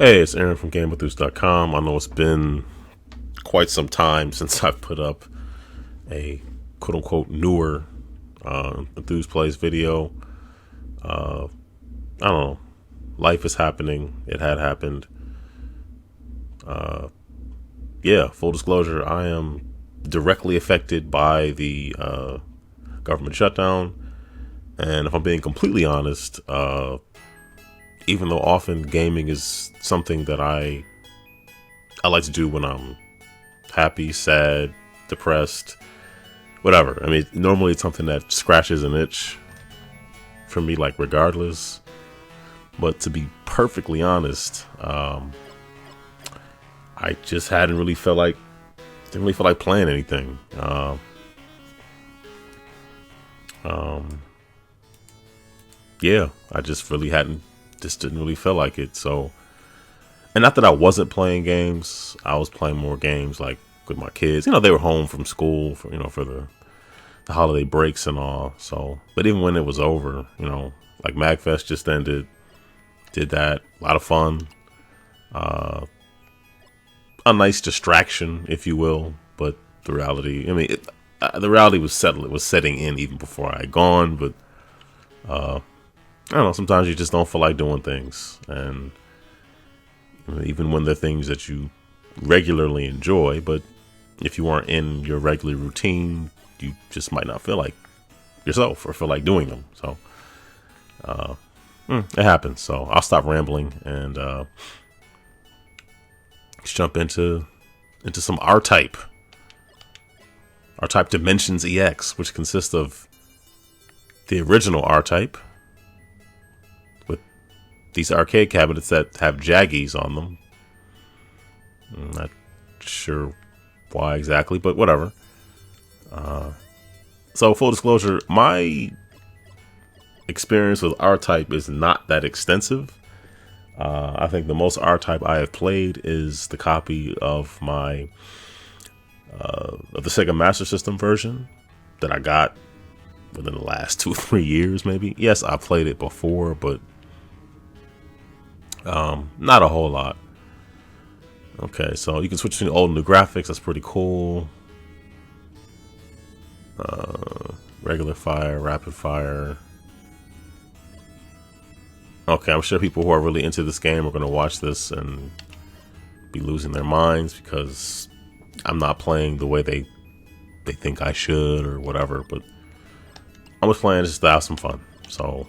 Hey, it's Aaron from GameEnthus.com. I know it's been quite some time since I've put up a quote-unquote newer EnthusPlays video. I don't know. Life is happening. It had happened. Yeah, full disclosure, I am directly affected by the government shutdown. And if I'm being completely honest, even though often gaming is something that I like to do when I'm happy, sad, depressed, whatever. I mean, normally it's something that scratches an itch for me, like regardless. But to be perfectly honest, I just didn't really feel like playing anything. Yeah, I just didn't really feel like it. So, and not that I wasn't playing games, I was playing more games like with my kids. You know, they were home from school for the holiday breaks and all. So, but even when it was over, like MagFest just ended, did that, a lot of fun. A nice distraction, if you will, but the reality, the reality was settled. It was setting in even before I had gone, but I don't know, sometimes you just don't feel like doing things, and even when they're things that you regularly enjoy, but if you aren't in your regular routine, you just might not feel like yourself or feel like doing them. So it happens. So I'll stop rambling and let's jump into some R-Type. R-Type Dimensions EX, which consists of the original R-Type with these arcade cabinets that have jaggies on them. I'm not sure why exactly, but whatever. So full disclosure, my experience with R-Type is not that extensive. I think the most R-Type I have played is the copy of my of the Sega Master System version that I got within the last 2-3 years, maybe. Yes, I played it before, but not a whole lot. Okay, so you can switch between old and new graphics. That's pretty cool. Regular fire, rapid fire. Okay, I'm sure people who are really into this game are going to watch this and be losing their minds because I'm not playing the way they think I should or whatever. But I'm just playing just to have some fun. So,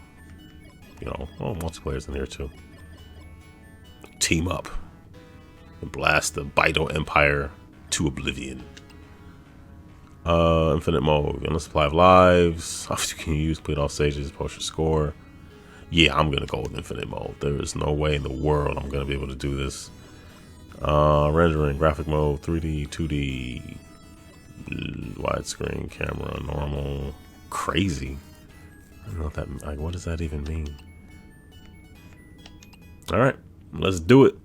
multiplayer's in here too. Team up and blast the Baido Empire to oblivion. Infinite mode, endless supply of lives. You can use, complete all stages, post your score. Yeah, I'm gonna go with infinite mode. There is no way in the world I'm gonna be able to do this. Rendering, graphic mode, 3D, 2D, widescreen, camera, normal, crazy. I don't know what that, like, what does that even mean? All right, let's do it.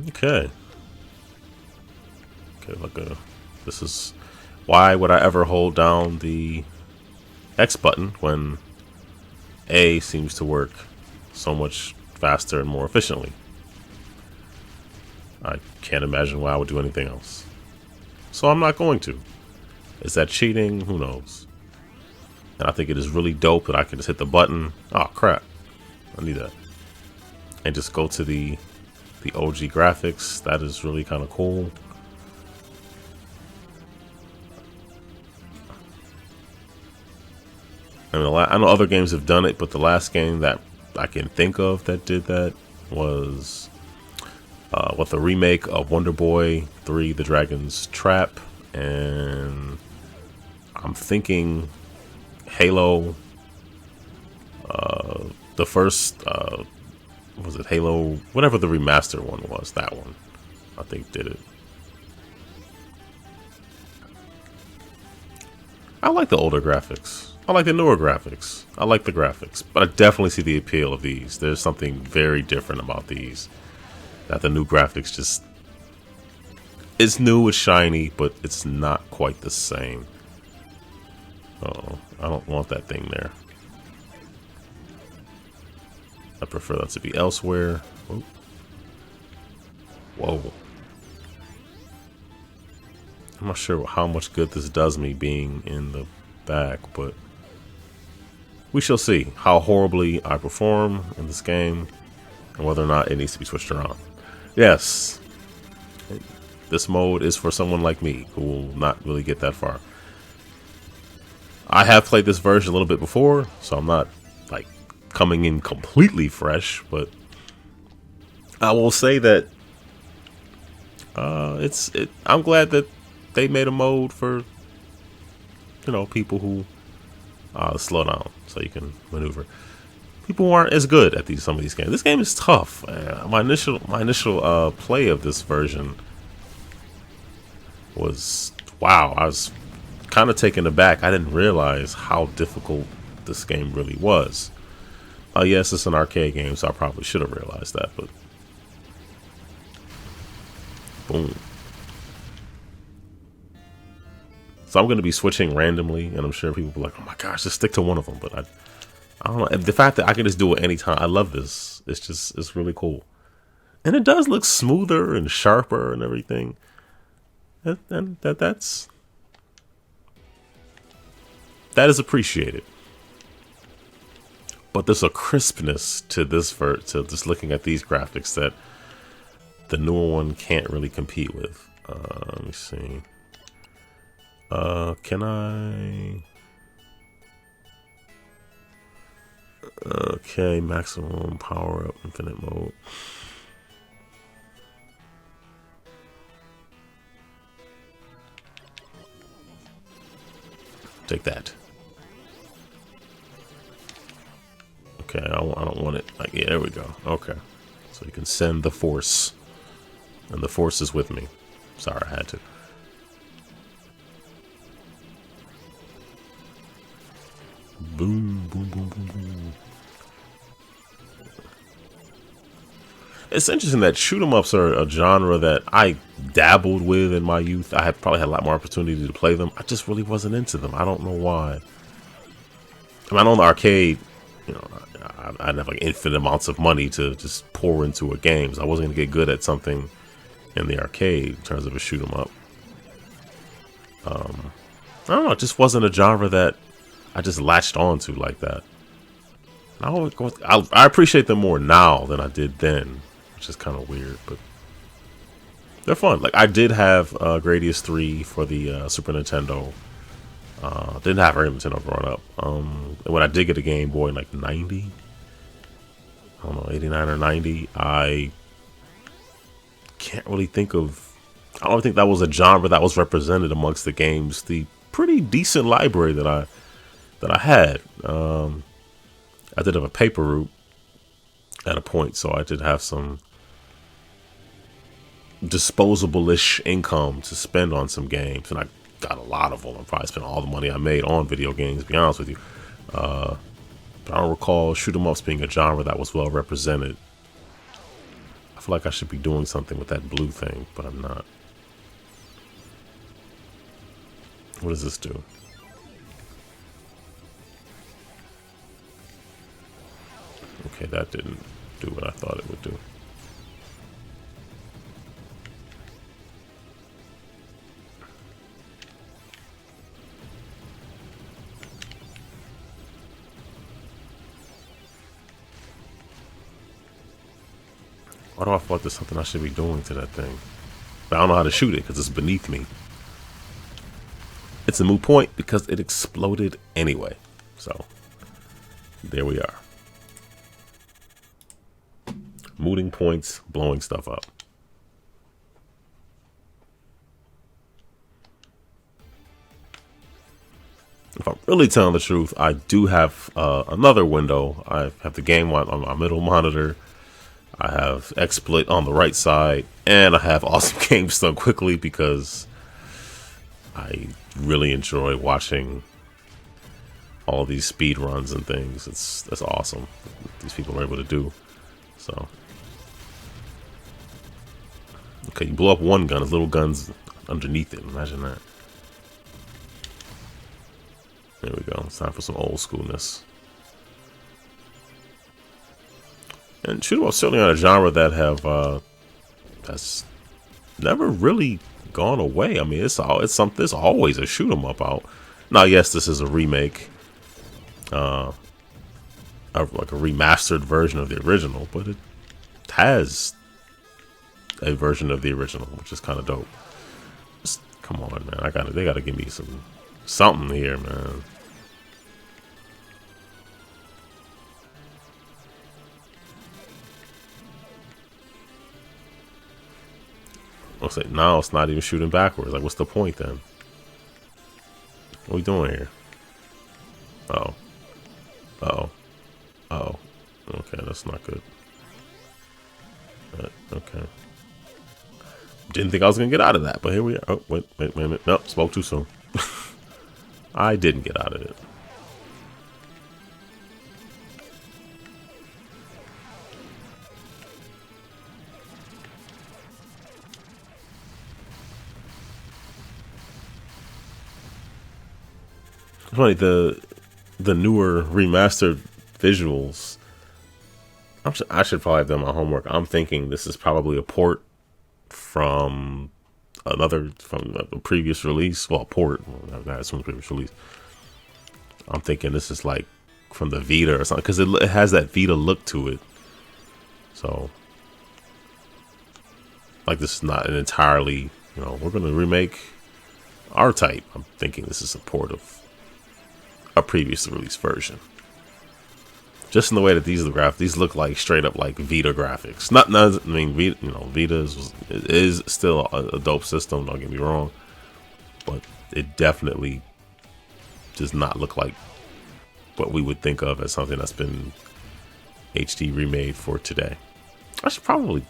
Okay. Okay, this is why would I ever hold down the X button when A seems to work so much faster and more efficiently? I can't imagine why I would do anything else. So I'm not going to. Is that cheating? Who knows? And I think it is really dope that I can just hit the button. Oh crap. I need that. And just go to the OG graphics. That is really kind of cool. I mean, I know other games have done it, but the last game that I can think of that did that was with the remake of Wonder Boy 3: The Dragon's Trap, and I'm thinking Halo. The first was it Halo? Whatever the remaster one was, that one I think did it. I like the older graphics. I like the newer graphics. I like the graphics, but I definitely see the appeal of these. There's something very different about these. That the new graphics just... It's new, it's shiny, but it's not quite the same. Oh, I don't want that thing there. I prefer that to be elsewhere. Oh. Whoa. I'm not sure how much good this does me being in the back, but we shall see how horribly I perform in this game and whether or not it needs to be switched around. Yes, this mode is for someone like me who will not really get that far. I have played this version a little bit before, so I'm not like coming in completely fresh, but I will say that I'm glad that they made a mode for, you know, people who slow down so you can maneuver. People who aren't as good at some of these games. This game is tough. My initial play of this version was, wow, I was kind of taken aback. I didn't realize how difficult this game really was. Yes, it's an arcade game, so I probably should have realized that, but boom. So I'm going to be switching randomly, and I'm sure people will be like, oh my gosh, just stick to one of them. But I don't know. The fact that I can just do it anytime, I love this. It's really cool. And it does look smoother and sharper and everything. And that is appreciated. But there's a crispness to this to just looking at these graphics that the newer one can't really compete with. Let me see. Can I? Okay, maximum power up, infinite mode. Take that. Okay, I don't want it. Like, yeah, there we go. Okay, so you can send the force, and the force is with me. Sorry, I had to. Boom, boom, boom, boom, boom. It's interesting that shoot 'em ups are a genre that I dabbled with in my youth. I had probably had a lot more opportunity to play them. I just really wasn't into them. I don't know why. I mean, I know in the arcade, you know, I didn't have like infinite amounts of money to just pour into a game. So I wasn't gonna get good at something in the arcade in terms of a shoot 'em up. I don't know. It just wasn't a genre that I just latched onto like that. I appreciate them more now than I did then, which is kind of weird, but they're fun. Like, I did have Gradius 3 for the Super Nintendo. Didn't have a Nintendo growing up. And when I did get a Game Boy in like 90, I don't know, 89 or 90, I can't really think of. I don't think that was a genre that was represented amongst the games. The pretty decent library that I had. I did have a paper route at a point, so I did have some disposable-ish income to spend on some games, and I got a lot of them. I probably spent all the money I made on video games, to be honest with you. But I don't recall shoot 'em ups being a genre that was well represented. I feel like I should be doing something with that blue thing, but I'm not. What does this do? Okay, that didn't do what I thought it would do. Why do I feel like there's something I should be doing to that thing? But I don't know how to shoot it because it's beneath me. It's a moot point because it exploded anyway. So, there we are. Mooting points, blowing stuff up. If I'm really telling the truth, I do have another window. I have the game on my middle monitor. I have XSplit on the right side, and I have Awesome Games Done Quickly because I really enjoy watching all these speed runs and things. That's awesome. These people are able to do. So, okay, you blow up one gun. There's little guns underneath it. Imagine that. There we go. It's time for some old schoolness. And shoot 'em up certainly on a genre that have that's never really gone away. I mean, it's something. There's always a shoot 'em up out. Now, yes, this is a remake, like a remastered version of the original, but it has a version of the original, which is kind of dope. Just, come on, man! They gotta give me something here, man. I'll say now it's not even shooting backwards. Like, what's the point then? What are we doing here? Oh, oh, okay, that's not good. Okay, didn't think I was gonna get out of that, but here we are. Oh, wait a minute. Nope, spoke too soon. I didn't get out of it. It's funny, the newer remastered visuals. I should probably have done my homework. I'm thinking this is probably a port from a previous release. Well, port. That's from the previous release. I'm thinking this is like from the Vita or something, because it has that Vita look to it. So, like, this is not an entirely, we're going to remake R-Type. I'm thinking this is a port of a previous release version. Just in the way that these look like straight up like Vita graphics. I mean, Vita is still a dope system. Don't get me wrong, but it definitely does not look like what we would think of as something that's been HD remade for today. I should probably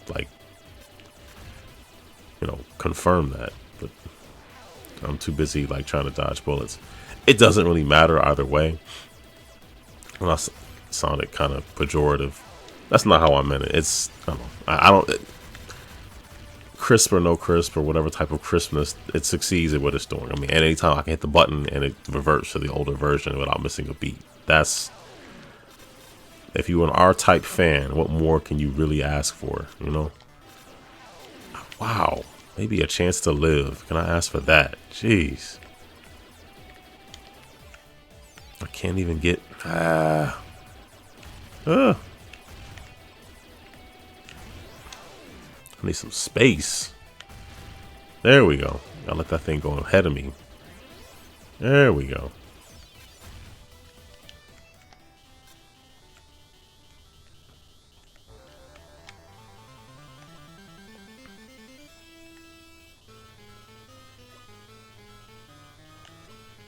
confirm that, but I'm too busy trying to dodge bullets. It doesn't really matter either way. When I sounded kind of pejorative, that's not how I meant it. It's I don't crisp or no crisp or whatever type of crispness, it succeeds at what it's doing. I mean, at any time I can hit the button and it reverts to the older version without missing a beat. That's, if you're an R-Type fan, what more can you really ask for? Wow, maybe a chance to live. Can I ask for that? Jeez. I can't even get I need some space. There we go. Gotta let that thing go ahead of me. There we go.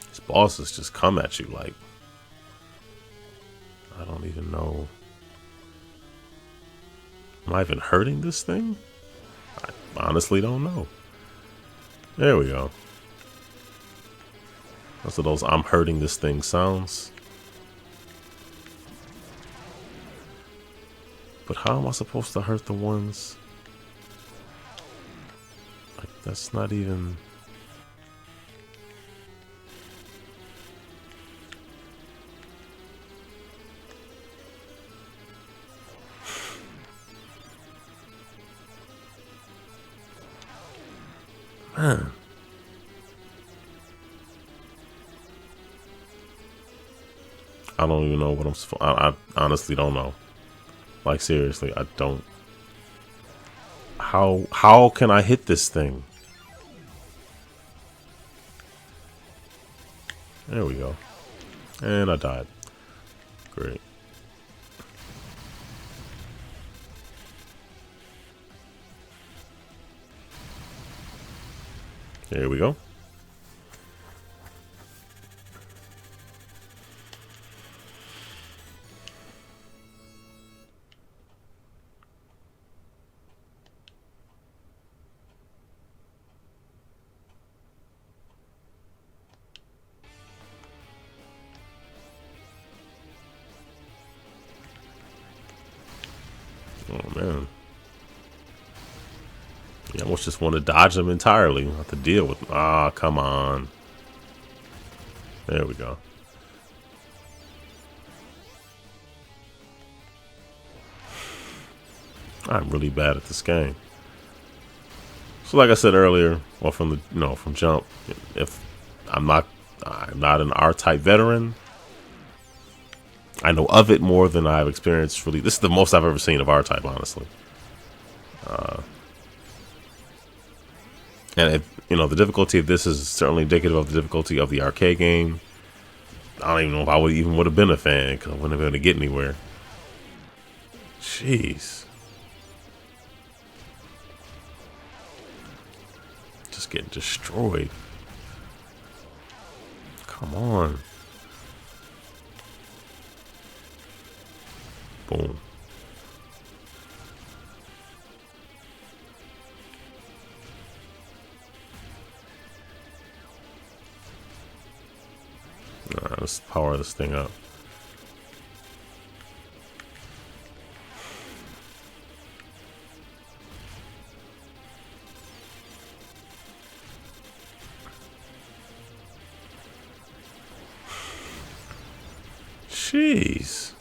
These bosses just come at you like, I don't even know. Am I even hurting this thing? I honestly don't know. There we go. That's what those I'm hurting this thing sounds. But how am I supposed to hurt the ones? That's not even... Man. I don't even know what I'm supposed. I honestly don't know. Like, seriously, I don't. How can I hit this thing? There we go. And I died. Great. There we go. Oh man. You almost just want to dodge them entirely. Not to deal with them. Ah, come on. There we go. I'm really bad at this game. So like I said earlier, or from the from jump, if I'm not an R-type veteran, I know of it more than I've experienced. Really, this is the most I've ever seen of R-type, honestly. And if the difficulty of this is certainly indicative of the difficulty of the arcade game. I don't even know if I would have been a fan, because I wouldn't have been able to get anywhere. Jeez. Just getting destroyed. Come on. Boom. Alright, let's power this thing up. Jeez.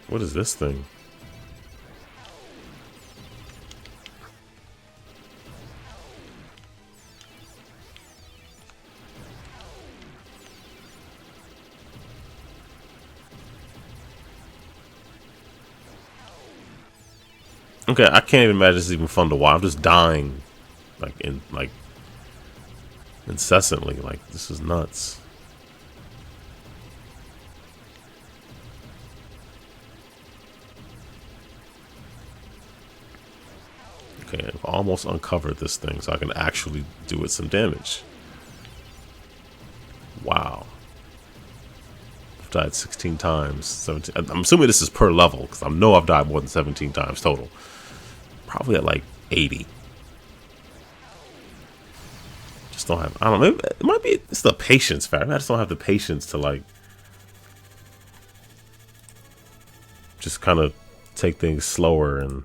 What is this thing? Okay, I can't even imagine this is even fun to watch. I'm just dying, like incessantly. Like, this is nuts. Okay, I've almost uncovered this thing, so I can actually do it some damage. Wow. I've died 16 times. 17. I'm assuming this is per level, because I know I've died more than 17 times total. Probably at like 80. Just don't have. I don't know. Maybe it might be. It's the patience factor. I just don't have the patience to like. Just kind of take things slower and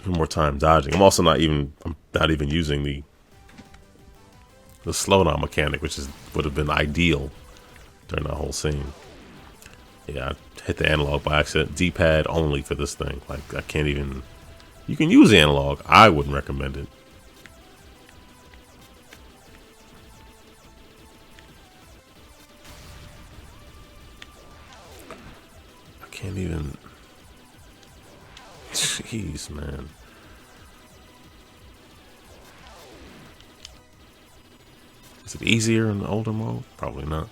more time dodging. I'm also not even. I'm not even using the slowdown mechanic, which would have been ideal during that whole scene. Yeah, I hit the analog by accident. D-pad only for this thing. Like, I can't even. You can use the analog. I wouldn't recommend it. I can't even. Jeez, man. Is it easier in the older mode? Probably not.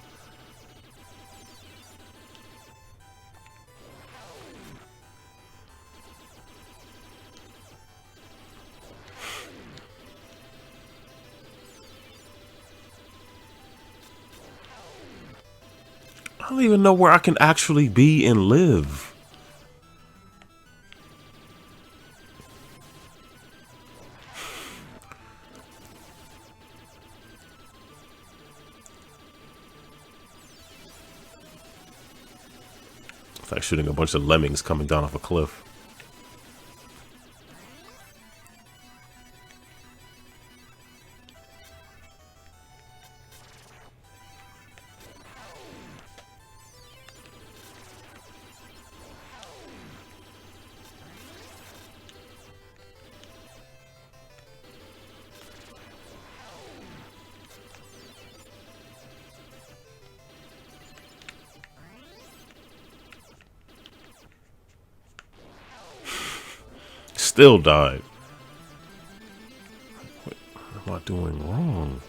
I don't even know where I can actually be and live. It's like shooting a bunch of lemmings coming down off a cliff. Still died. What am I doing wrong?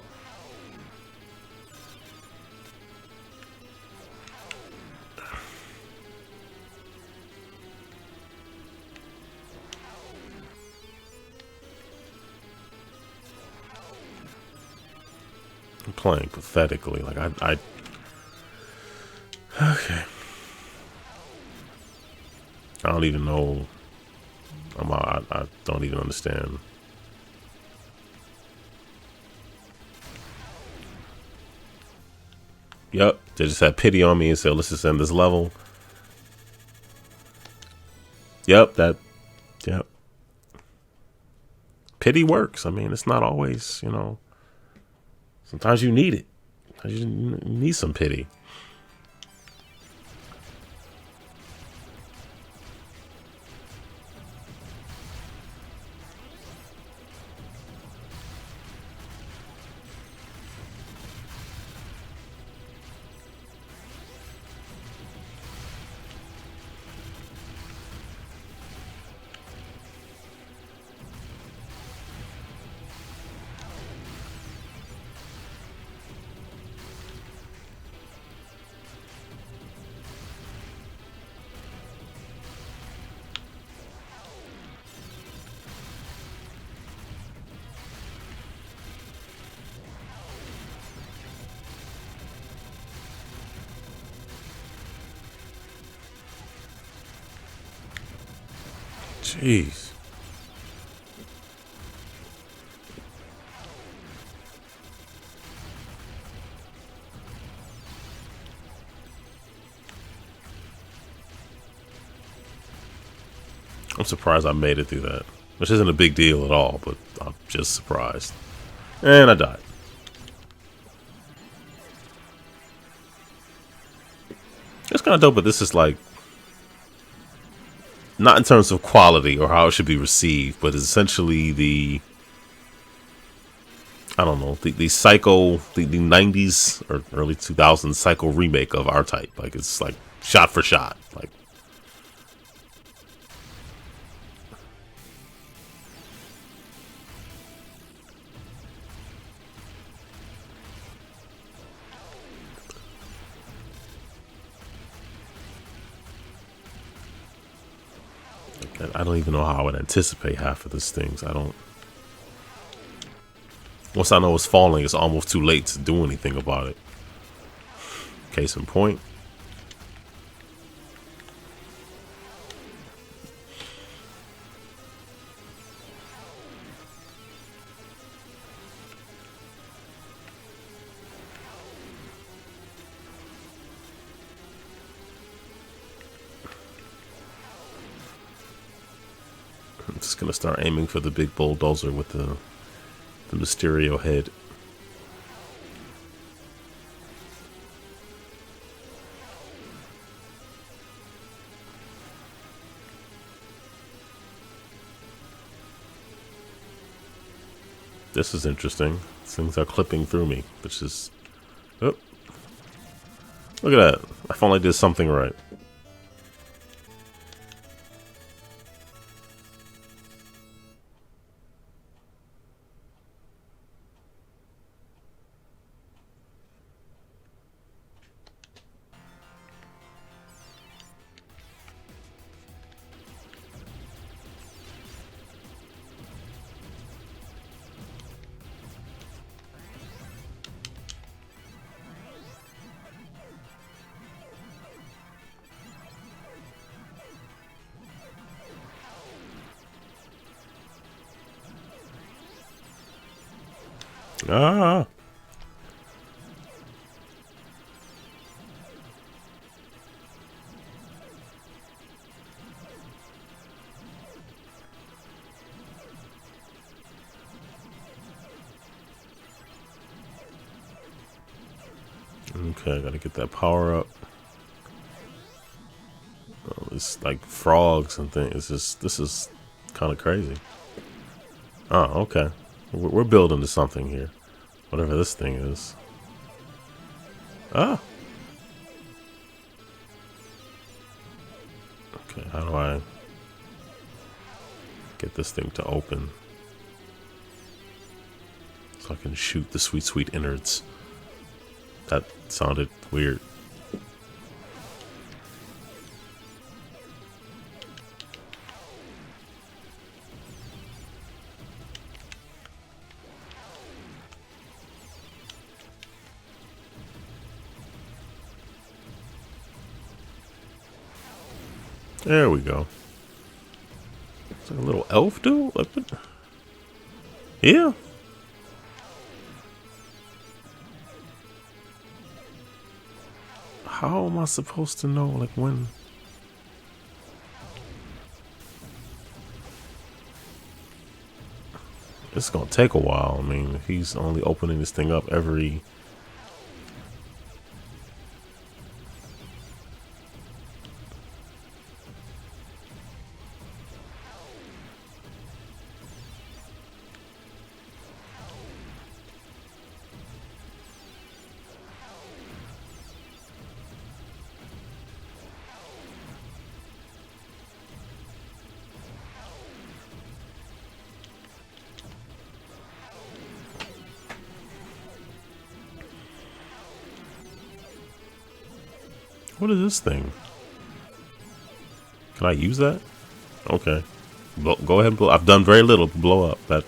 I'm playing pathetically. Like, I okay. I don't even know. I don't even understand. Yep, they just had pity on me and said, let's just end this level. Yep, yep. Pity works. I mean, it's not always, sometimes you need it. I just need some pity. Jeez. I'm surprised I made it through that. Which isn't a big deal at all, but I'm just surprised. And I died. It's kind of dope, but this is like, not in terms of quality or how it should be received, but essentially the, I don't know, the Psycho, the 90s or early 2000s Psycho remake of R-Type. Like, it's like shot for shot. Like, I don't even know how I would anticipate half of these things. I don't. Once I know it's falling, it's almost too late to do anything about it. Case in point. I'm just gonna start aiming for the big bulldozer with the Mysterio head. This is interesting. Things are clipping through me, which is... Oh. Look at that. I finally did something right. Ah. Okay, I gotta get that power up. Oh, it's like frogs and things. It's just, this is kind of crazy. Oh, okay. We're building to something here. Whatever this thing is. Ah. Okay, how do I get this thing to open so I can shoot the sweet, sweet innards? That sounded weird. There we go. It's like a little elf dude? Like what? Yeah. How am I supposed to know, like, when? It's gonna take a while. I mean, if he's only opening this thing up every What is this thing? Can I use that? Okay. Go ahead and blow. I've done very little to blow up. That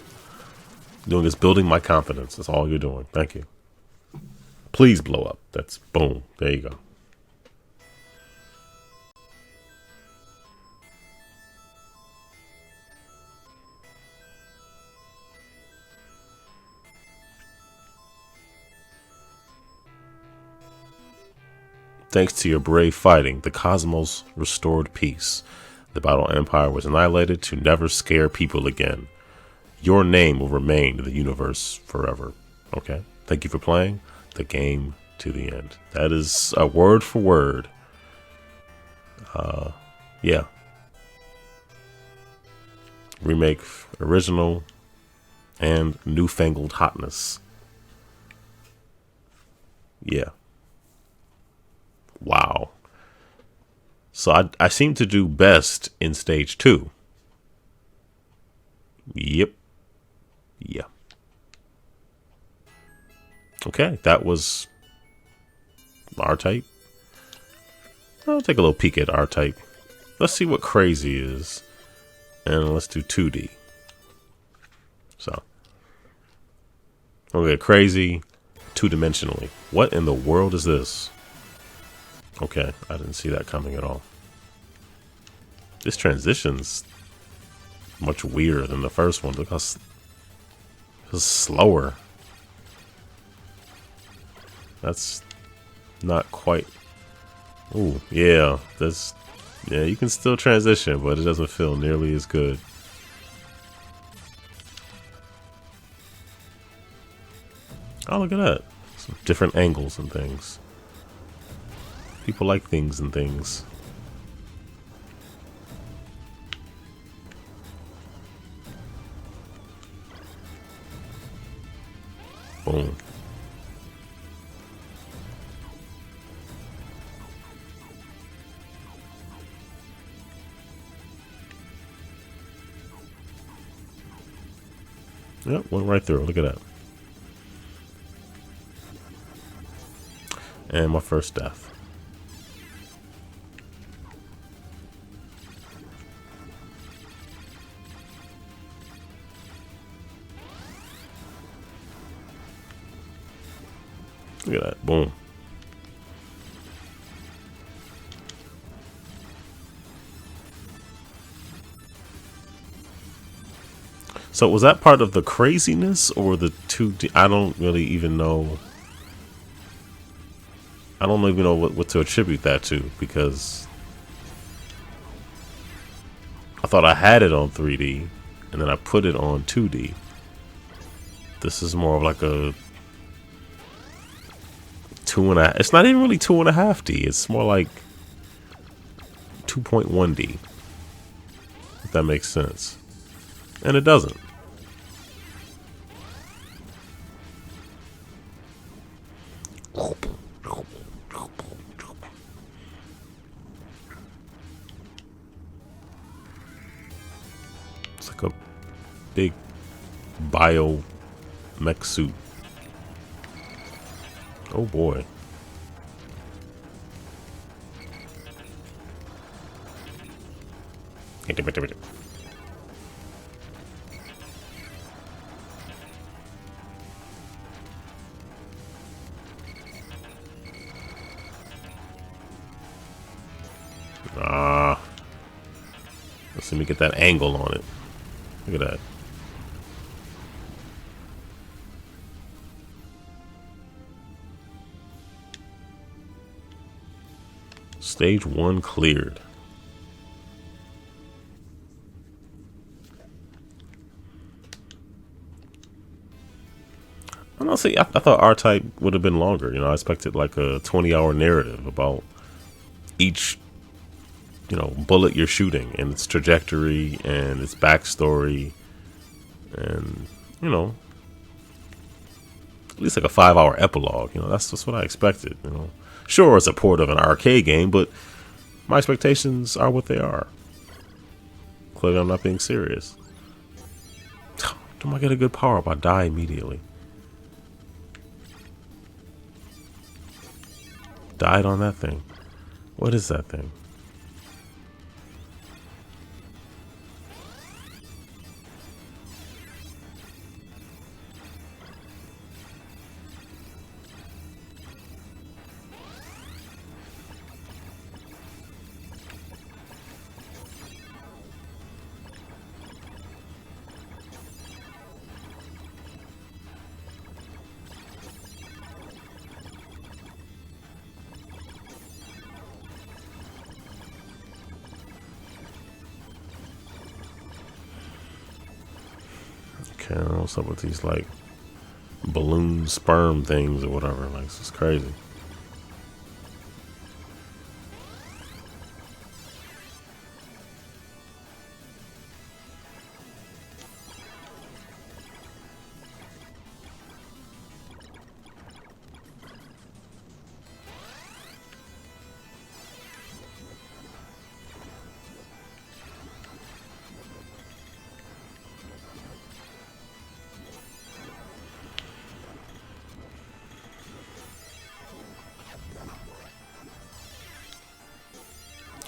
doing is building my confidence. That's all you're doing. Thank you. Please blow up. That's boom. There you go. Thanks to your brave fighting, the cosmos restored peace. The Battle Empire was annihilated to never scare people again. Your name will remain in the universe forever. Okay. Thank you for playing the game to the end. That is a word for word. Yeah. Remake, original, and newfangled hotness. Yeah. Wow. So I seem to do best in stage 2. Yep. Yeah. Okay, that was R-Type. I'll take a little peek at R-Type. Let's see what crazy is. And let's do 2D. So. Okay, crazy 2-dimensionally. What in the world is this? Okay, I didn't see that coming at all. This transition's much weirder than the first one. Look how it's slower. That's not quite. Ooh, yeah. Yeah, you can still transition, but it doesn't feel nearly as good. Oh, look at that. Some different angles and things. People like things and things. Boom. Yep, went right through. Look at that. And my first death. Look at that. Boom. So was that part of the craziness or the 2D? I don't really even know. I don't even know what to attribute that to, because I thought I had it on 3D and then I put it on 2D. This is more of like a 2.5. It's not even really 2.5D. It's more like 2.1D. If that makes sense. And it doesn't. It's like a big bio mech suit. Oh boy. Let's let me get that angle on it. Look at that. Stage 1 cleared. Honestly, I thought R-Type would have been longer. You know, I expected like a 20-hour narrative about each, you know, bullet you're shooting and its trajectory and its backstory, and, you know, at least like a 5-hour epilogue. You know, that's just what I expected. You know, sure, it's a port of an arcade game, but my expectations are what they are. Clearly, I'm not being serious. Don't I get a good power up? I die immediately. Died on that thing. What is that thing? Okay, I don't know what's up with these like balloon sperm things or whatever. Like, this is crazy.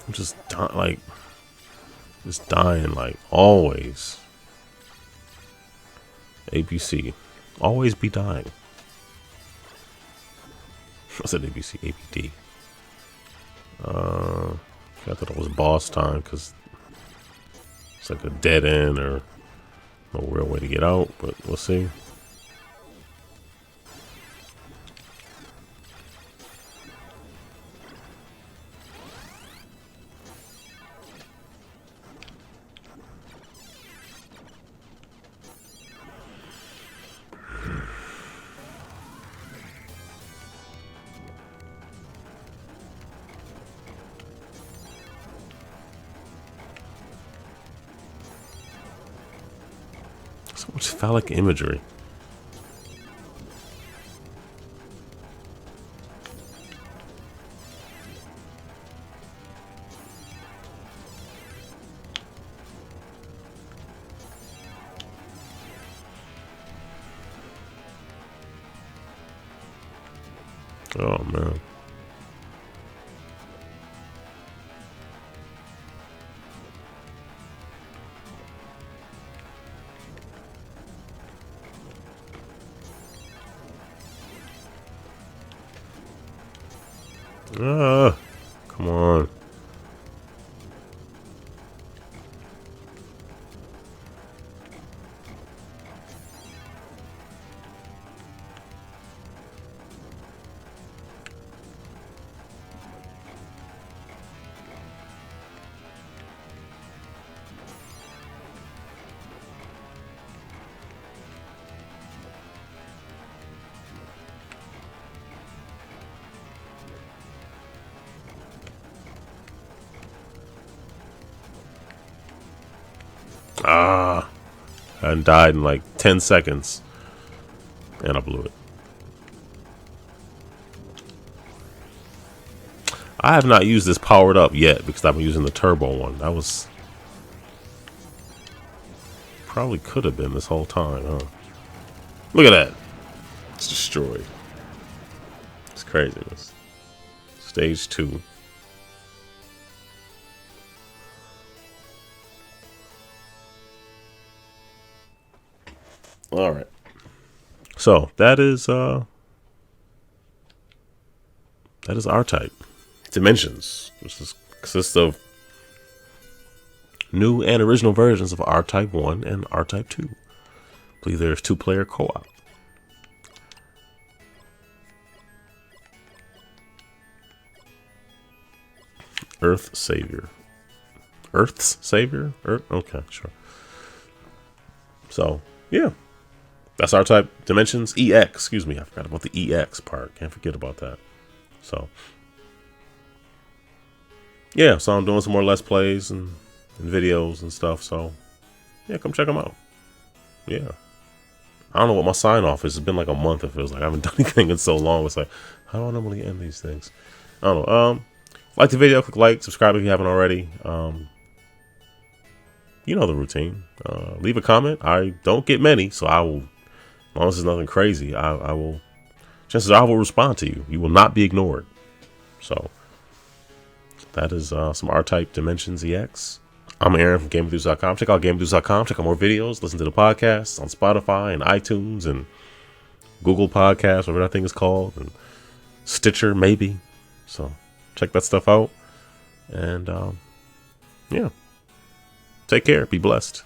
I'm just dying like always. ABC, always be dying. I said ABC, APD. I thought it was boss time because it's like a dead end or no real way to get out, but we'll see. So much phallic imagery. Oh man. Ah, come on. Ah, I died in like 10 seconds. And I blew it. I have not used this powered up yet because I've been using the turbo one. That was probably could have been this whole time, huh? Look at that. It's destroyed. It's craziness. Stage 2. All right. So that is R-Type Dimensions, which consists of new and original versions of R-Type 1 and R-Type 2. I believe there's 2-player co-op. Earth's Savior. Earth's Savior? Earth? Okay, sure. So, yeah. That's R-Type Dimensions. EX, excuse me. I forgot about the EX part. Can't forget about that. So, yeah. So I'm doing some more Let's Plays and videos and stuff. So, yeah, come check them out. Yeah. I don't know what my sign off is. It's been like a month. It feels like I haven't done anything in so long. It's like, how do I normally end these things? I don't know. Like the video, click like, subscribe if you haven't already. You know the routine. Leave a comment. I don't get many, so I will. As long as there's nothing crazy, I will. Chances are I will respond to you. You will not be ignored. So, that is some R-Type Dimensions EX. I'm Aaron from GameEnthus.com. Check out GameEnthus.com. Check out more videos. Listen to the podcasts on Spotify and iTunes and Google Podcasts, whatever that thing is called, and Stitcher, maybe. So check that stuff out. And yeah, take care. Be blessed.